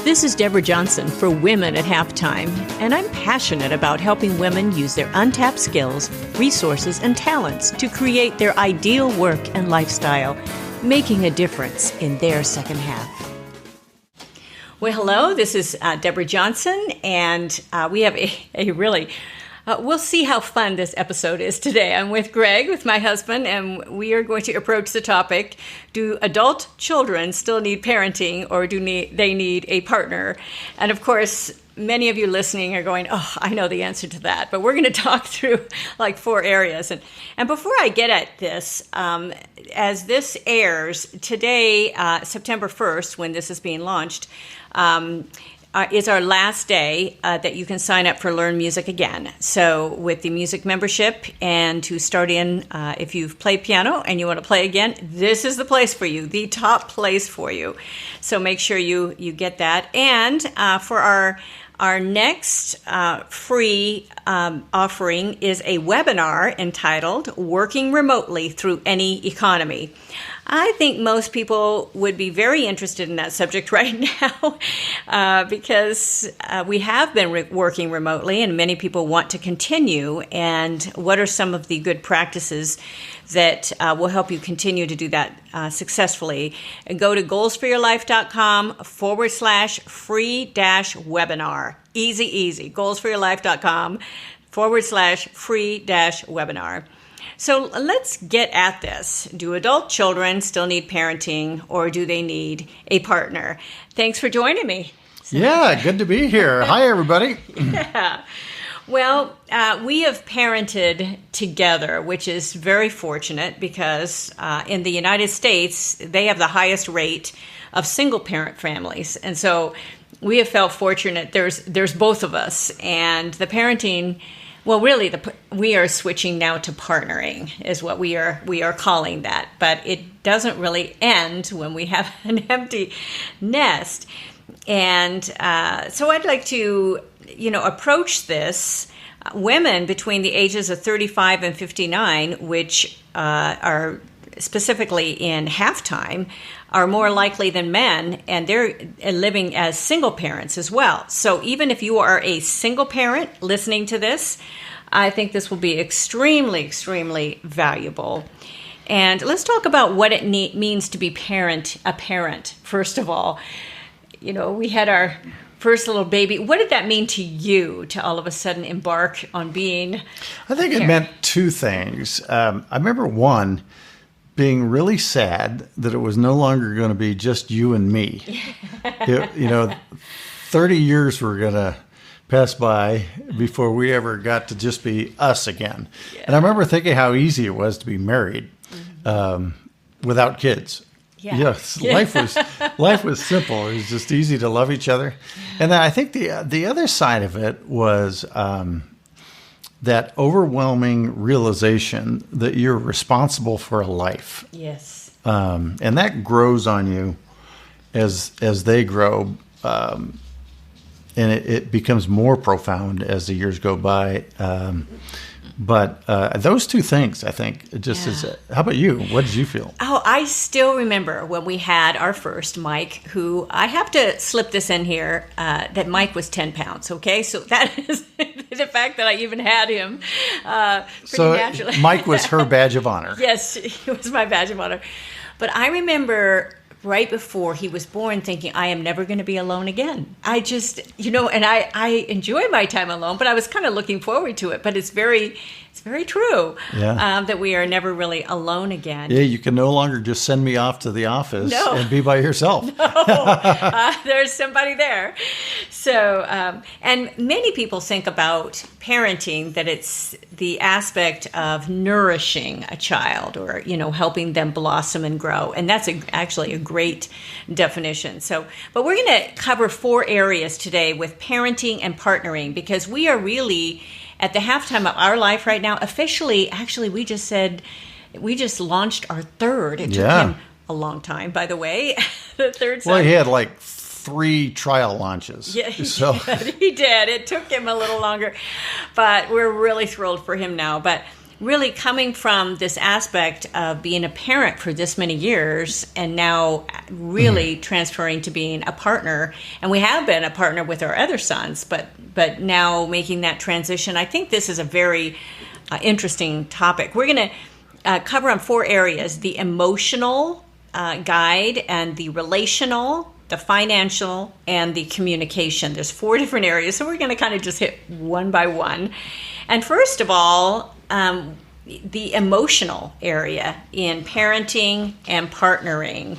This is Deborah Johnson for Women at Halftime, and I'm passionate about helping women use their untapped skills, resources, and talents to create their ideal work and lifestyle, making a difference in their second half. Well, hello, this is Deborah Johnson, and we have a really... we'll see how fun this episode is today. I'm with Greg, with my husband, and we are going to approach the topic, do adult children still need parenting, or do they need a partner? And of course, many of you listening are going, oh, I know the answer to that. But we're going to talk through like 4 areas. And before I get at this, as this airs today, September 1st, when this is being launched, is our last day that you can sign up for Learn Music Again. So with the music membership, and to start in, if you've played piano and you want to play again, this is the place for you, the top place for you. So make sure you get that. And for our next free offering is a webinar entitled Working Remotely Through Any Economy. I think most people would be very interested in that subject right now because we have been working remotely and many people want to continue. And what are some of the good practices that will help you continue to do that successfully? And go to goalsforyourlife.com/free-webinar. Easy, goalsforyourlife.com/free-webinar. So let's get at this. Do adult children still need parenting, or do they need a partner? Thanks for joining me. Yeah, good to be here. Hi, everybody. Yeah. Well, we have parented together, which is very fortunate because in the United States, they have the highest rate of single-parent families. And so we have felt fortunate. There's both of us. And the parenting... Well, really, we are switching now to partnering is what we are calling that. But it doesn't really end when we have an empty nest. And so I'd like to, approach this. Women between the ages of 35 and 59, which are specifically in halftime, are more likely than men, and they're living as single parents as well. So even if you are a single parent listening to this, I think this will be extremely, extremely valuable. And let's talk about what it means to be a parent, first of all. We had our first little baby. What did that mean to you to all of a sudden embark on being I think it meant 2 things. I remember one, being really sad that it was no longer going to be just you and me. 30 years were going to pass by before we ever got to just be us again. Yeah. And I remember thinking how easy it was to be married without kids. Yeah. Yes, life was simple. It was just easy to love each other. And then I think the other side of it was that overwhelming realization that you're responsible for a life. Yes. And that grows on you as they grow. And it becomes more profound as the years go by. But those 2 things, I think, how about you? What did you feel? Oh, I still remember when we had our first, Mike, who, I have to slip this in here, that Mike was 10 pounds, okay? So that is the fact that I even had him pretty naturally. Mike was her badge of honor. Yes, he was my badge of honor. But I remember right before he was born thinking, I am never going to be alone again. I just, and I enjoy my time alone, but I was kind of looking forward to it. But it's very true that we are never really alone again. Yeah, you can no longer just send me off to the office and be by yourself. No, there's somebody there. So, and many people think about parenting that it's the aspect of nourishing a child or, helping them blossom and grow. And that's actually a great definition. So, but we're going to cover 4 areas today with parenting and partnering because we are really at the halftime of our life right now. Officially, actually, we just launched our 3rd. It took him a long time, by the way. The 3rd son. Well, he had like 3 trial launches. Yeah, he did. It took him a little longer, but we're really thrilled for him now. But really coming from this aspect of being a parent for this many years and now really transferring to being a partner. And we have been a partner with our other sons, but now making that transition. I think this is a very interesting topic. We're going to cover on 4 areas: the emotional guide, and the relational, the financial, and the communication. There's 4 different areas, so we're going to kind of just hit one by one. And first of all, the emotional area in parenting and partnering,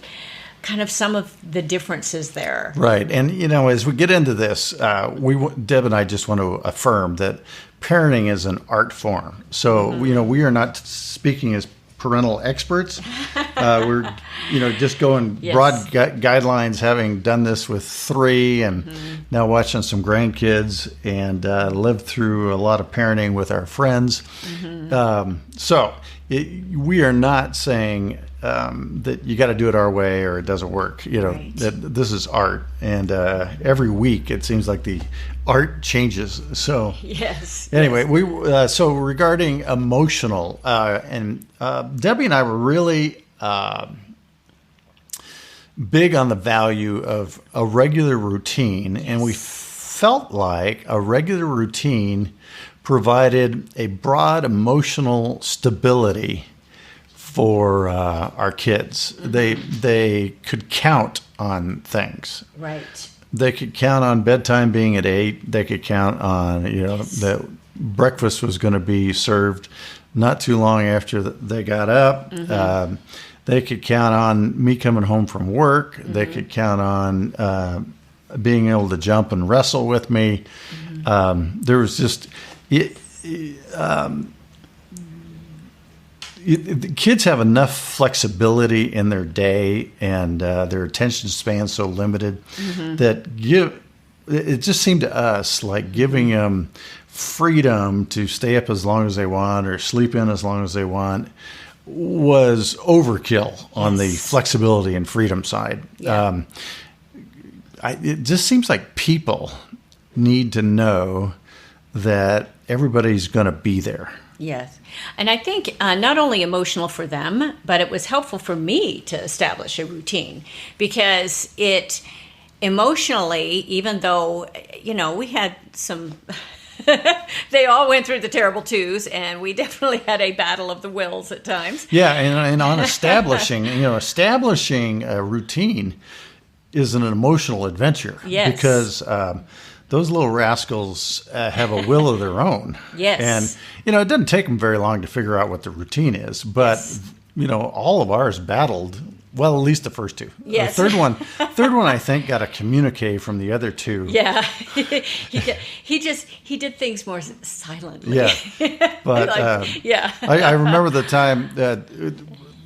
kind of some of the differences there. Right. And, as we get into this, Deb and I just want to affirm that parenting is an art form. So, we are not speaking as parental experts. We're, just going broad guidelines, having done this with 3 and now watching some grandkids and lived through a lot of parenting with our friends. We are not saying that you got to do it our way or it doesn't work. That this is art, and every week it seems like the art changes. So anyway, we so regarding emotional, and Debbie and I were really big on the value of a regular routine, and we felt like a regular routine provided a broad emotional stability for our kids. They could count on things. Right. They could count on bedtime being at 8. They could count on, that breakfast was going to be served not too long after they got up. They could count on me coming home from work. They could count on being able to jump and wrestle with me. There was just... the kids have enough flexibility in their day, and their attention span so limited that it just seemed to us like giving them freedom to stay up as long as they want or sleep in as long as they want was overkill on the flexibility and freedom side. It just seems like people need to know that everybody's going to be there. Yes. And I think not only emotional for them, but it was helpful for me to establish a routine, because it emotionally, even though, we had some, they all went through the terrible 2s, and we definitely had a battle of the wills at times. Yeah. And on establishing a routine is an emotional adventure. Yes. Because, those little rascals have a will of their own. Yes. And, it doesn't take them very long to figure out what the routine is. But, all of ours battled, well, at least the first 2. Yes. The third one, I think, got a communique from the other 2. Yeah. he did things more silently. Yeah. But, I remember the time that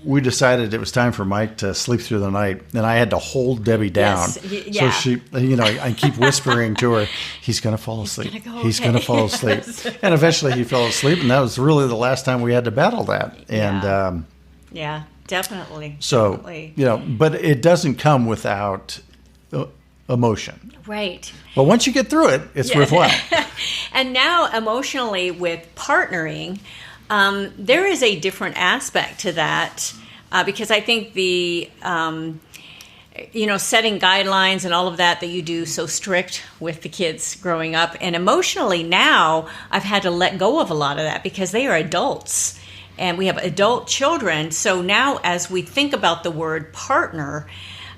we decided it was time for Mike to sleep through the night, and I had to hold Debbie down. So she, I keep whispering to her, he's going to fall asleep. He's going to fall asleep. And eventually he fell asleep, and that was really the last time we had to battle that. And definitely. So, but it doesn't come without emotion. Right. But once you get through it, it's worthwhile. And now emotionally with partnering, there is a different aspect to that, because I think the, setting guidelines and all of that you do so strict with the kids growing up. And emotionally now, I've had to let go of a lot of that because they are adults and we have adult children. So now as we think about the word partner,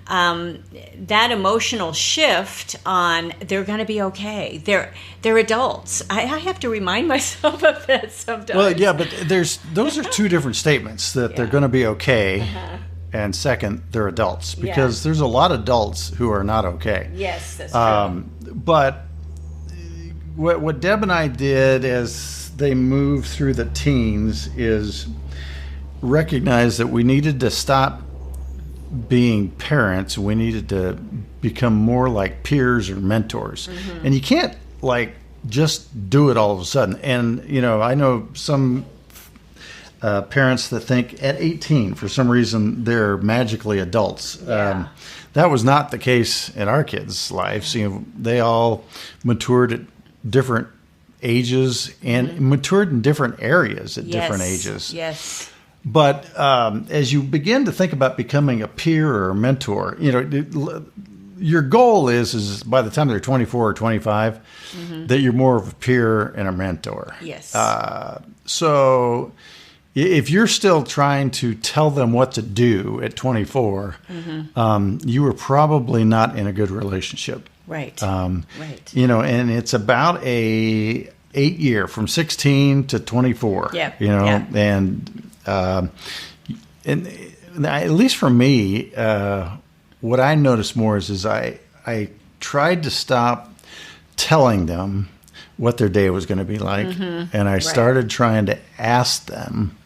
that emotional shift on they're going to be okay. They're adults. I have to remind myself of that sometimes. Well, yeah, but those are 2 different statements, that they're going to be okay, and second, they're adults, because there's a lot of adults who are not okay. Yes, that's true. But what Deb and I did as they moved through the teens is recognize that we needed to stop being parents. We needed to become more like peers or mentors. And you can't just do it all of a sudden. And I know some parents that think at 18 for some reason they're magically adults. That was not the case in our kids' lives. They all matured at different ages and matured in different areas at different ages. Yes. But as you begin to think about becoming a peer or a mentor, your goal is by the time they're 24 or 25, that you're more of a peer and a mentor. Yes. So if you're still trying to tell them what to do at 24, you were probably not in a good relationship. Right. Right. And it's about a 8-year from 16 to 24. Yeah. And at least for me, what I noticed more is I tried to stop telling them what their day was going to be like, and I started trying to ask them,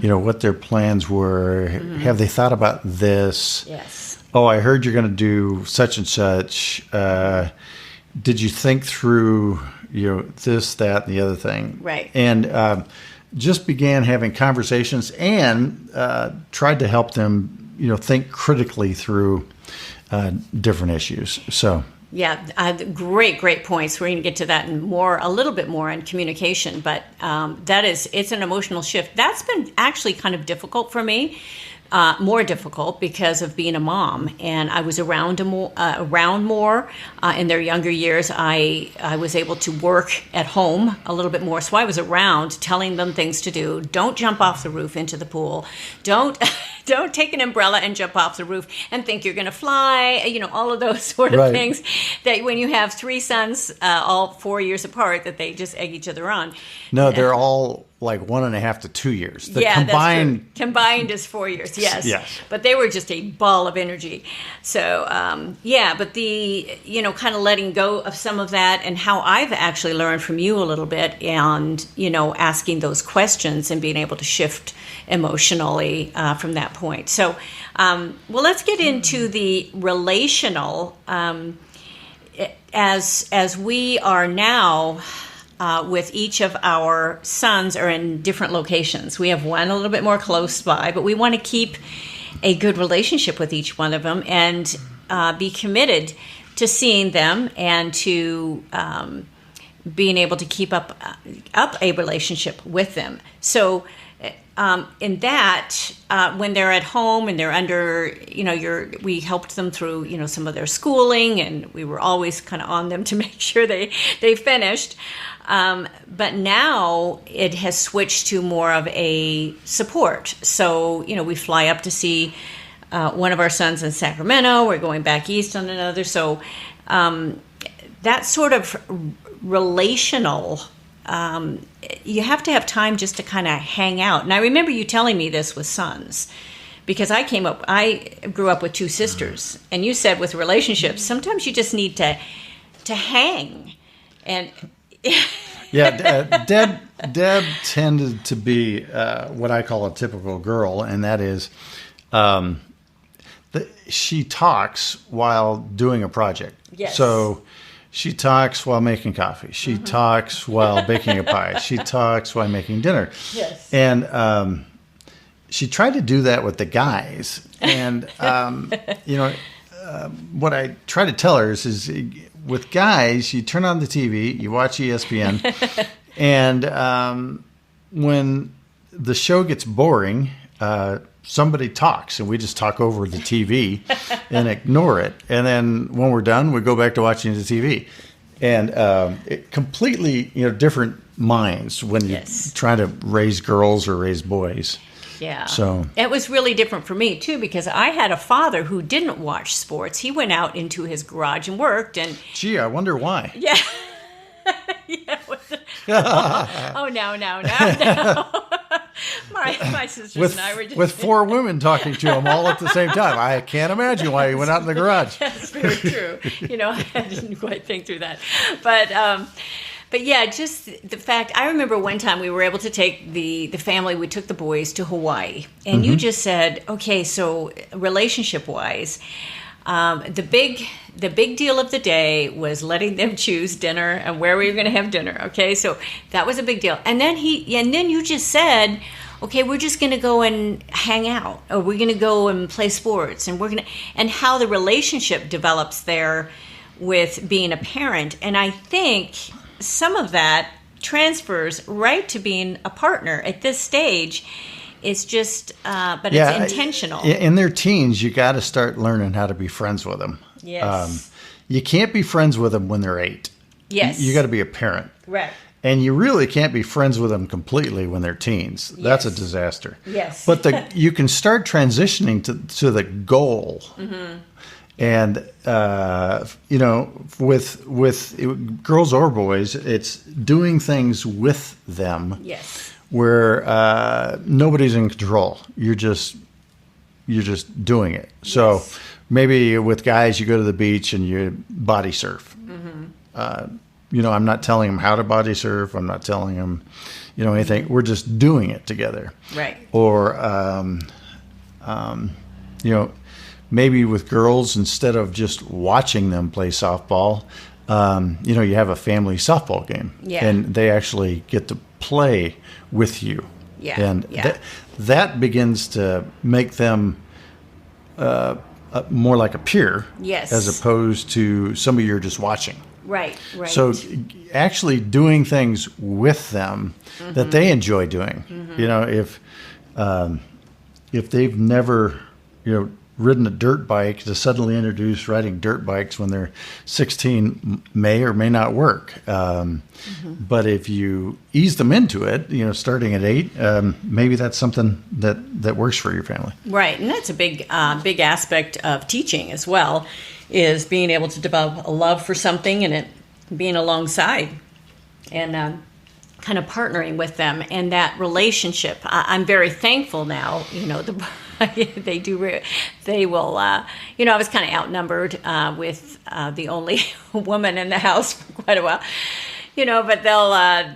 what their plans were. Have they thought about this? Yes. Oh, I heard you're going to do such and such. Did you think through, this, that, and the other thing? Right. And just began having conversations and tried to help them, think critically through different issues. So. Yeah, great points. We're going to get to that a little bit more in communication, but it's an emotional shift. That's been actually kind of difficult for me, more difficult because of being a mom, and I was around more in their younger years. I was able to work at home a little bit more, so I was around telling them things to do. Don't jump off the roof into the pool. Don't take an umbrella and jump off the roof and think you're going to fly. All of those sort of things that when you have 3 sons, all 4 years apart, that they just egg each other on. No, they're all like 1.5 to 2 years. The combined, that's true. Combined is 4 years. Yes. But they were just a ball of energy. So, but the, kind of letting go of some of that, and how I've actually learned from you a little bit, and, asking those questions and being able to shift emotionally from that point. So, let's get into the relational, as we are now, with each of our sons are in different locations. We have one a little bit more close by, but we want to keep a good relationship with each one of them and be committed to seeing them and to being able to keep up a relationship with them. So in that, when they're at home and they're under, we helped them through, some of their schooling, and we were always kind of on them to make sure they finished. But now it has switched to more of a support. So, we fly up to see one of our sons in Sacramento. We're going back east on another. So that sort of relational, you have to have time just to kind of hang out. And I remember you telling me this with sons, because I grew up with 2 sisters, and you said with relationships, sometimes you just need to hang. And Deb tended to be what I call a typical girl, and that is she talks while doing a project. Yes. So she talks while making coffee. She talks while baking a pie. She talks while making dinner. Yes. And she tried to do that with the guys. And, what I try to tell her is with guys, you turn on the TV, you watch ESPN, and when the show gets boring, somebody talks, and we just talk over the TV and ignore it. And then when we're done, we go back to watching the TV. And it completely, different minds when you try to raise girls or raise boys. Yeah. So it was really different for me too, because I had a father who didn't watch sports. He went out into his garage and worked. And gee, I wonder why. Yeah. No. My sisters and I were just... With 4 women talking to him all at the same time. I can't imagine why he went out in the garage. That's very true. I didn't quite think through that. But yeah, just the fact, I remember one time we were able to take the family, we took the boys to Hawaii. And you just said, okay, so relationship-wise, the big deal of the day was letting them choose dinner and where we were going to have dinner. Okay, so that was a big deal. And then you just said, okay, we're just going to go and hang out, or we're going to go and play sports, and how the relationship develops there with being a parent. And I think some of that transfers right to being a partner at this stage. It's just, but it's intentional. In their teens, you got to start learning how to be friends with them. Yes. You can't be friends with them when they're 8. Yes. You got to be a parent. Right. And you really can't be friends with them completely when they're teens. Yes. That's a disaster. Yes. But you can start transitioning to the goal. Mm-hmm. And, with girls or boys, it's doing things with them. Yes. Where nobody's in control. You're just doing it. So Yes. maybe with guys, you go to the beach and you body surf. Mm-hmm. I'm not telling them how to body surf. I'm not telling them, anything. We're just doing it together. Right. Or, maybe with girls, instead of just watching them play softball, you have a family softball game. Yeah. And they actually get to play with you. Yeah. And that begins to make them more like a peer. Yes. As opposed to somebody you're just watching. Right. Right. So actually doing things with them that they enjoy doing. If they've never, ridden a dirt bike, to suddenly introduce riding dirt bikes when they're 16 may or may not work. But if you ease them into it, starting at 8, maybe that's something that works for your family. Right, and that's a big aspect of teaching as well, is being able to develop a love for something and it being alongside and kind of partnering with them and that relationship. I'm very thankful now. They will. I was kind of outnumbered with the only woman in the house for quite a while. But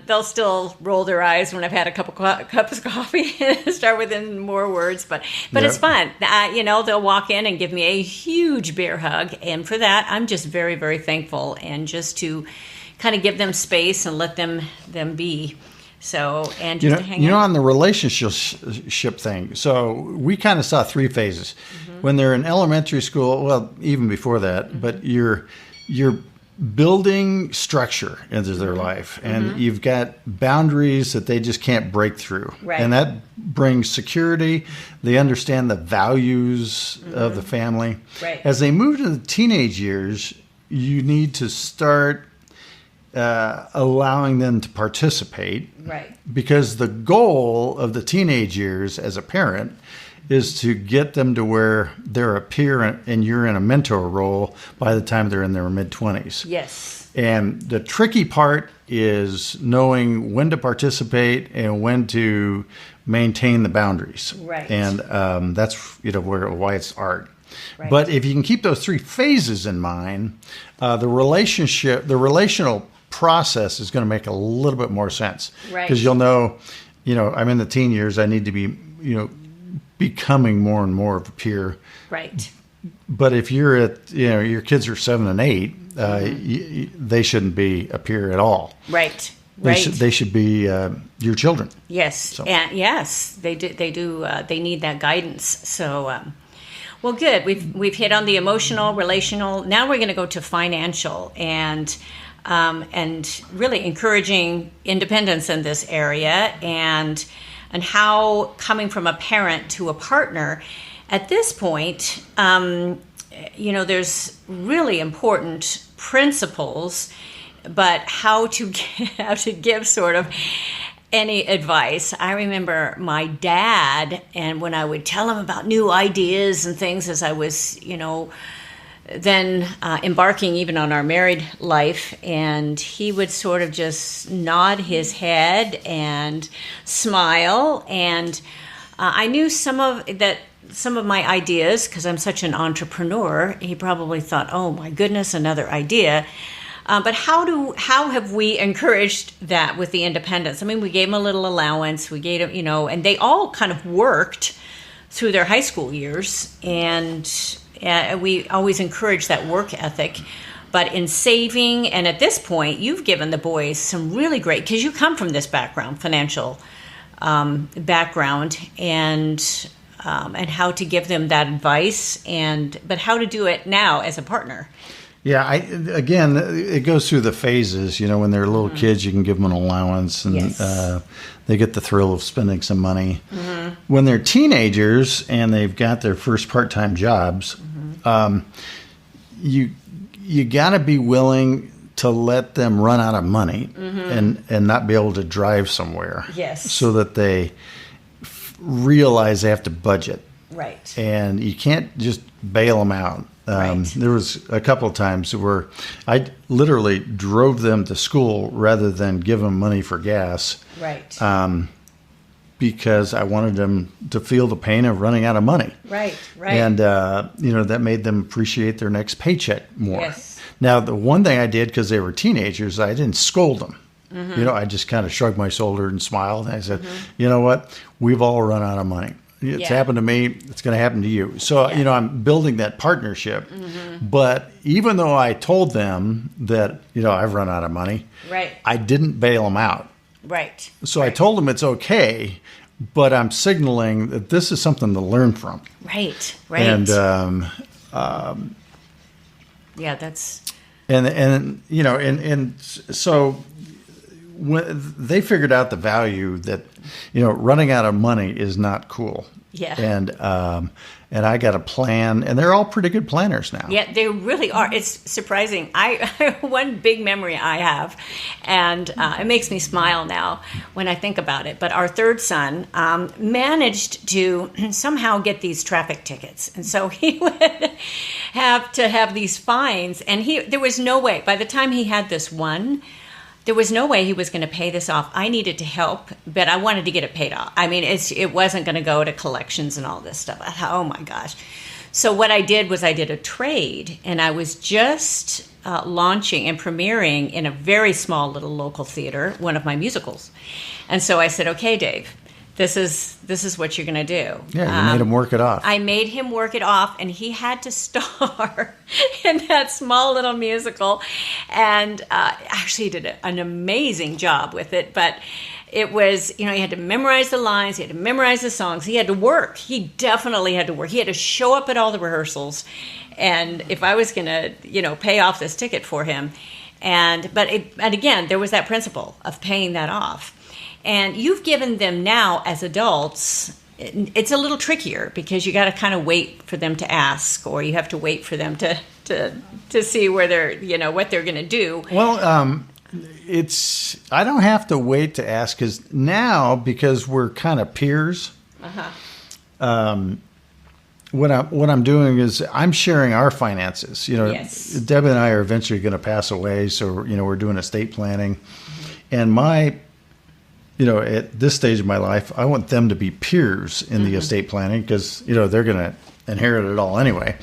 they'll still roll their eyes when I've had a cup of coffee and start with more words. But it's fun. They'll walk in and give me a huge bear hug, and for that I'm just very, very thankful. And just to kind of give them space and let them be. So, and just to hang out. On the relationship thing, so we kind of saw 3 phases. When they're in elementary school, well, even before that, but you're building structure into their life, and you've got boundaries that they just can't break through. Right. And that brings security. They understand the values of the family. Right. As they move to the teenage years, you need to start allowing them to participate. Right. Because the goal of the teenage years as a parent is to get them to where they're a peer and you're in a mentor role by the time they're in their mid-20s. Yes. And the tricky part is knowing when to participate and when to maintain the boundaries. Right. And that's why it's art. Right. But if you can keep those 3 phases in mind, the relational process is going to make a little bit more sense. Right. Because you'll know, I'm in the teen years. I need to be, becoming more and more of a peer. Right. But if you're at, your kids are 7 and 8, they shouldn't be a peer at all. Right. They should be your children. Yes. So. And yes, they do. They need that guidance. So, well, good. We've hit on the emotional, relational. Now we're going to go to financial and really encouraging independence in this area and how coming from a parent to a partner at this point, there's really important principles, but how to give sort of any advice. I remember my dad, and when I would tell him about new ideas and things as I was, then embarking even on our married life, and he would sort of just nod his head and smile, and I knew some of my ideas, because I'm such an entrepreneur. He probably thought, oh my goodness, another idea. But how have we encouraged that with the independence? I mean, we gave them a little allowance, we gave them, and they all kind of worked through their high school years, and we always encourage that work ethic. But in saving, and at this point, you've given the boys some really great, because you come from this background, financial background, and how to give them that advice, but how to do it now as a partner. Yeah, again, it goes through the phases. When they're little kids, you can give them an allowance, and they get the thrill of spending some money. Mm-hmm. When they're teenagers and they've got their first part-time jobs, you got to be willing to let them run out of money and not be able to drive somewhere. Yes. So that they realize they have to budget. Right. And you can't just bail them out. Right. There was a couple of times where I literally drove them to school rather than give them money for gas. Right. Because I wanted them to feel the pain of running out of money. Right. And, that made them appreciate their next paycheck more. Yes. Now, the one thing I did, because they were teenagers, I didn't scold them. Mm-hmm. I just kind of shrugged my shoulder and smiled. And I said, you know what? We've all run out of money. It's happened to me. It's going to happen to you. So, I'm building that partnership. Mm-hmm. But even though I told them that, I've run out of money, right, I didn't bail them out. Right. So I told them it's okay, but I'm signaling that this is something to learn from. Right. And, that's. And so when they figured out the value that, running out of money is not cool. Yeah. And I got a plan, and they're all pretty good planners now. Yeah, they really are. It's surprising. One big memory I have, and it makes me smile now when I think about it. But our third son managed to somehow get these traffic tickets, and so he would have to have these fines. And there was no way. By the time he had this one, there was no way he was going to pay this off. I needed to help, but I wanted to get it paid off. I mean, it wasn't going to go to collections and all this stuff. I thought, oh my gosh. So what I did was I did a trade, and I was just launching and premiering in a very small little local theater one of my musicals. And so I said, okay, Dave, this is what you're going to do. Yeah, you made him work it off. I made him work it off, and he had to star in that small little musical. And actually he did an amazing job with it. But it was, he had to memorize the lines. He had to memorize the songs. He had to work. He definitely had to work. He had to show up at all the rehearsals. And if I was going to, pay off this ticket for him. And again, there was that principle of paying that off. And you've given them now as adults, it's a little trickier because you got to kind of wait for them to ask, or you have to wait for them to see where they're, what they're going to do. Well, I don't have to wait to ask because we're kind of peers. What I'm doing is I'm sharing our finances. Yes. Deb and I are eventually going to pass away, so we're doing estate planning, and at this stage of my life, I want them to be peers in the estate planning because, they're going to inherit it all anyway.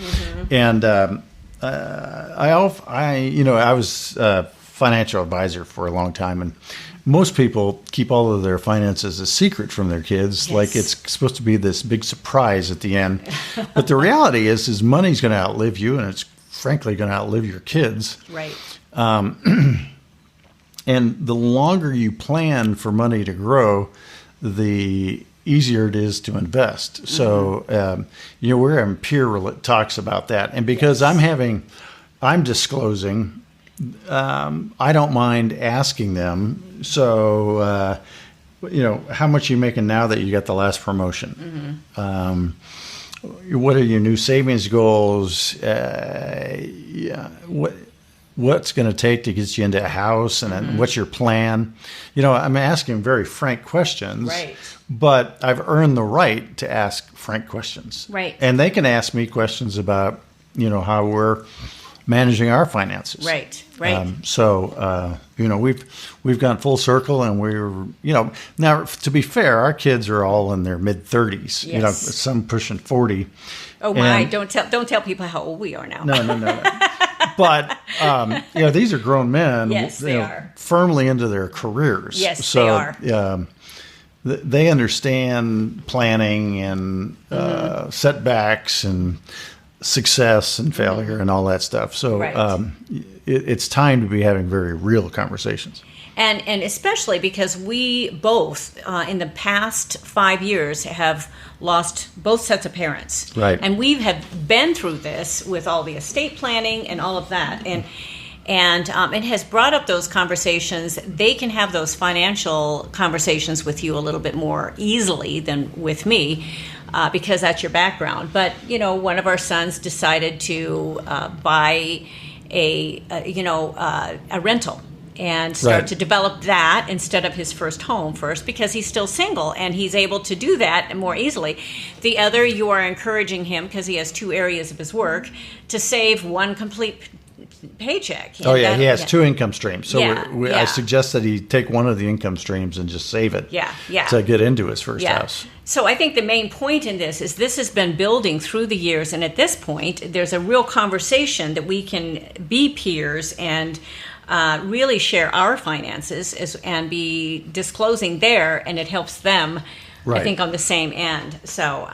And I was a financial advisor for a long time, and most people keep all of their finances a secret from their kids, like it's supposed to be this big surprise at the end. But the reality is money's going to outlive you, and it's frankly going to outlive your kids. Right. And the longer you plan for money to grow, the easier it is to invest. So, we're having peer talks about that. And because I'm disclosing, I don't mind asking them. So, how much are you making now that you got the last promotion? What are your new savings goals? What's going to take to get you into a house, and then what's your plan? I'm asking very frank questions, right? But I've earned the right to ask frank questions, right? And they can ask me questions about, how we're managing our finances, right? We've gone full circle, and we're, now to be fair, our kids are all in their mid 30s, yes. Some pushing 40. Oh my! Don't tell people how old we are now. No. But, these are grown men. Yes, they are. Firmly into their careers. Yes, they are. They understand planning and setbacks. And success and failure and all that stuff. So it's time to be having very real conversations. And especially because we both, in the past 5 years, have lost both sets of parents. Right. And we have been through this with all the estate planning and all of that. And it has brought up those conversations. They can have those financial conversations with you a little bit more easily than with me, because that's your background. But, one of our sons decided to buy a rental and start to develop that instead of his first home first, because he's still single and he's able to do that more easily. The other, you are encouraging him, because he has 2 areas of his work, to save one complete paycheck. He has 2 income streams. So I suggest that he take one of the income streams and just save it to get into his first house. So I think the main point in this has been building through the years, and at this point, there's a real conversation that we can be peers and really share our finances and be disclosing there, and it helps them, I think, on the same end. So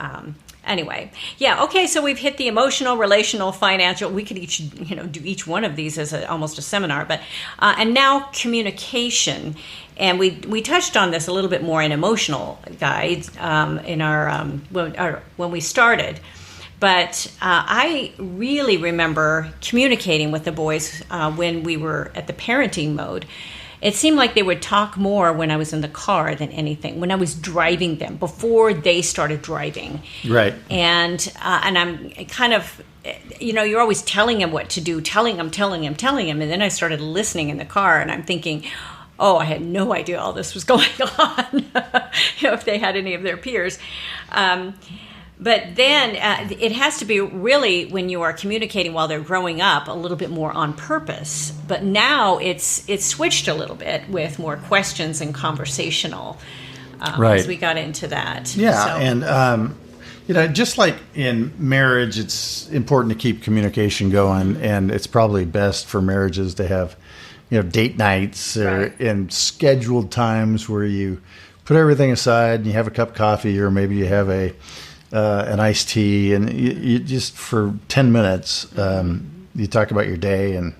anyway, okay, so we've hit the emotional, relational, financial. We could each, do each one of these as almost a seminar, but and now communication. And we touched on this a little bit more in emotional guides in our when we started. But I really remember communicating with the boys when we were at the parenting mode. It seemed like they would talk more when I was in the car than anything, when I was driving them, before they started driving. Right. And I'm kind of, you're always telling them what to do, telling them. And then I started listening in the car, and I'm thinking, oh, I had no idea all this was going on, if they had any of their peers. But then it has to be really, when you are communicating while they're growing up, a little bit more on purpose. But now it's switched a little bit with more questions and conversational as we got into that. Yeah, so. And just like in marriage, it's important to keep communication going, and it's probably best for marriages to have date nights and scheduled times where you put everything aside and you have a cup of coffee, or maybe you have an iced tea, and you just for 10 minutes you talk about your day and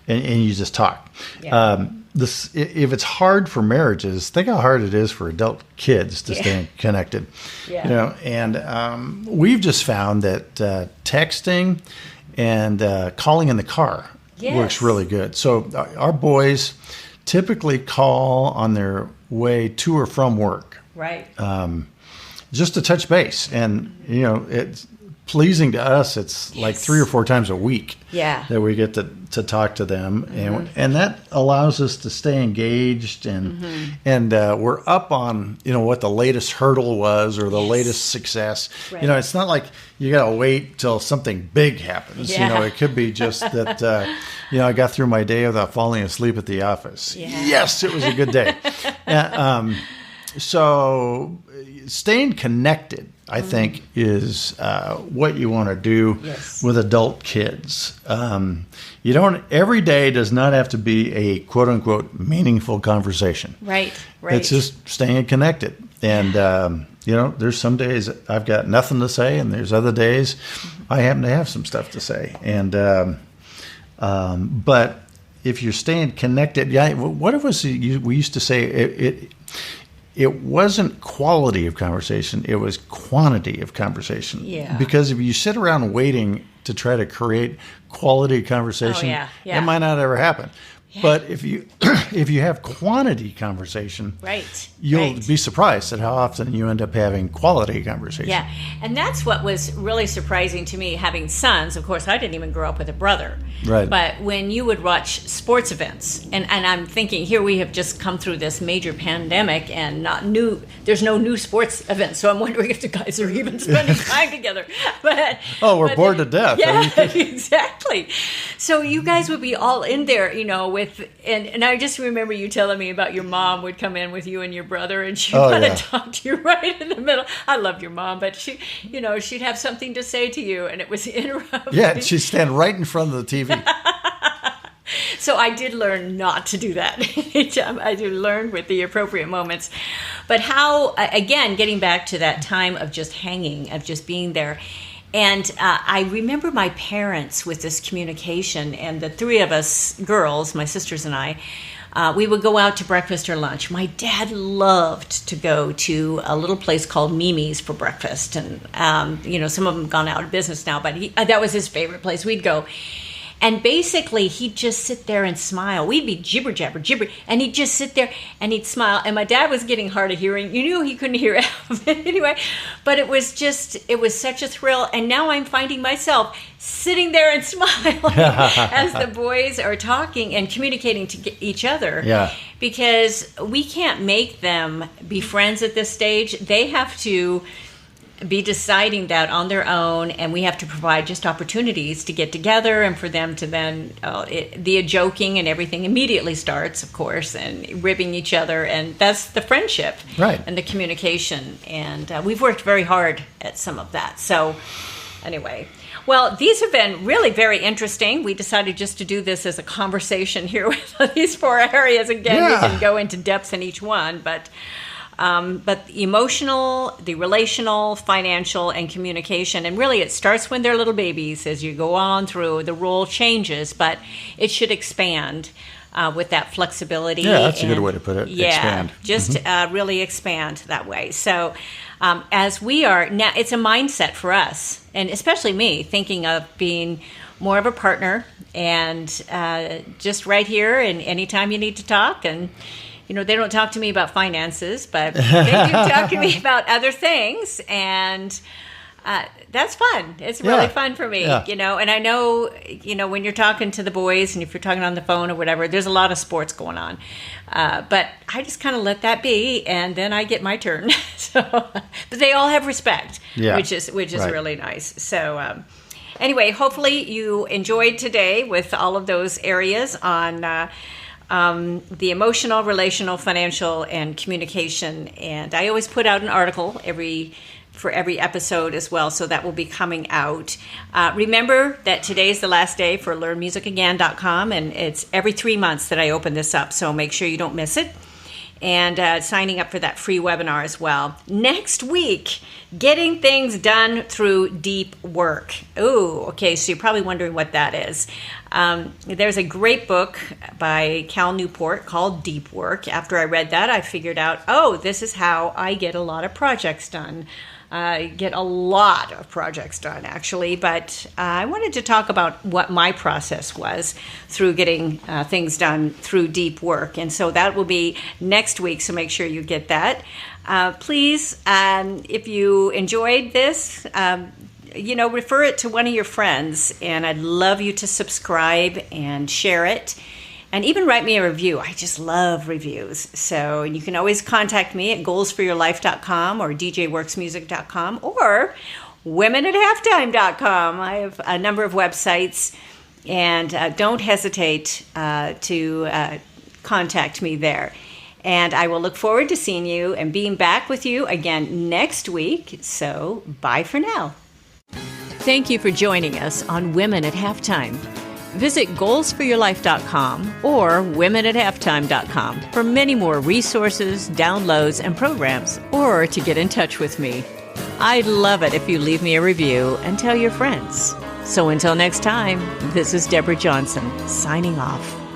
you just talk. If it's hard for marriages, think how hard it is for adult kids to stay connected. And we've just found that texting and calling in the car works really good. So our boys typically call on their way to or from work. Right. Just to touch base, and it's pleasing to us. It's like 3 or 4 times a week that we get to talk to them, and that allows us to stay engaged, and we're up on what the latest hurdle was or the latest success. Right. It's not like you gotta wait till something big happens. It could be just that I got through my day without falling asleep at the office. Yes, it was a good day. So staying connected, I think, is what you want to do with adult kids. Every day does not have to be a quote unquote meaningful conversation. Right. It's just staying connected. And, there's some days I've got nothing to say, and there's other days I happen to have some stuff to say. And, but if you're staying connected, what it was, we used to say, it wasn't quality of conversation, it was quantity of conversation. Because if you sit around waiting to try to create quality conversation, it might not ever happen. But if you have quantity conversation, you'll be surprised at how often you end up having quality conversation. Yeah, and that's what was really surprising to me, having sons. Of course, I didn't even grow up with a brother. Right. But when you would watch sports events, and I'm thinking, here we have just come through this major pandemic, and there's no new sports events, so I'm wondering if the guys are even spending time together. But we're bored to death. Yeah, exactly. So you guys would be all in there, and I just remember you telling me about your mom would come in with you and your brother, and she would talk to you right in the middle. I love your mom, but she'd have something to say to you, and it was interrupting. Yeah, she'd stand right in front of the TV. So I did learn not to do that. I did learn with the appropriate moments. But how, again, getting back to that time of just hanging, of just being there, And I remember my parents with this communication, and the three of us girls, my sisters and I, we would go out to breakfast or lunch. My dad loved to go to a little place called Mimi's for breakfast. And, some of them have gone out of business now, but that was his favorite place. We'd go. And basically, he'd just sit there and smile. We'd be jibber jabber, and he'd just sit there and he'd smile. And my dad was getting hard of hearing. You knew he couldn't hear it anyway. But it was such a thrill. And now I'm finding myself sitting there and smiling as the boys are talking and communicating to each other. Yeah. Because we can't make them be friends at this stage. They have to be deciding that on their own, and we have to provide just opportunities to get together and for them to then the joking and everything immediately starts, of course, and ribbing each other, and that's the friendship, right, and the communication, and we've worked very hard at some of that. So anyway, well, these have been really very interesting. We decided just to do this as a conversation here with these 4 areas. Again, we can go into depth in each one, but the emotional, the relational, financial, and communication, and really it starts when they're little babies. As you go on through, the role changes, but it should expand with that flexibility. Yeah, that's a good way to put it. Yeah, expand. Just really expand that way. So as we are now, it's a mindset for us, and especially me, thinking of being more of a partner and just right here and anytime you need to talk. And they don't talk to me about finances, but they do talk to me about other things, and that's fun. It's really fun for me, and I know, when you're talking to the boys and if you're talking on the phone or whatever, there's a lot of sports going on, but I just kind of let that be, and then I get my turn. But they all have respect, which is right. Really nice. So anyway, hopefully you enjoyed today with all of those areas on the emotional, relational, financial, and communication. And I always put out an article for every episode as well, so that will be coming out. Remember that today is the last day for learnmusicagain.com, and it's every 3 months that I open this up, so make sure you don't miss it. And signing up for that free webinar as well. Next week, getting things done through deep work. Oh, okay, so you're probably wondering what that is. There's a great book by Cal Newport called Deep Work. After I read that, I figured out, this is how I get a lot of projects done. Get a lot of projects done, actually, but I wanted to talk about what my process was through getting things done through deep work, and so that will be next week, so make sure you get that. Please, if you enjoyed this, refer it to one of your friends, and I'd love you to subscribe and share it. And even write me a review. I just love reviews. So you can always contact me at goalsforyourlife.com or djworksmusic.com or womenathalftime.com. I have a number of websites, and don't hesitate to contact me there. And I will look forward to seeing you and being back with you again next week. So bye for now. Thank you for joining us on Women at Halftime. Visit goalsforyourlife.com or womenathalftime.com for many more resources, downloads, and programs, or to get in touch with me. I'd love it if you leave me a review and tell your friends. So until next time, this is Deborah Johnson, signing off.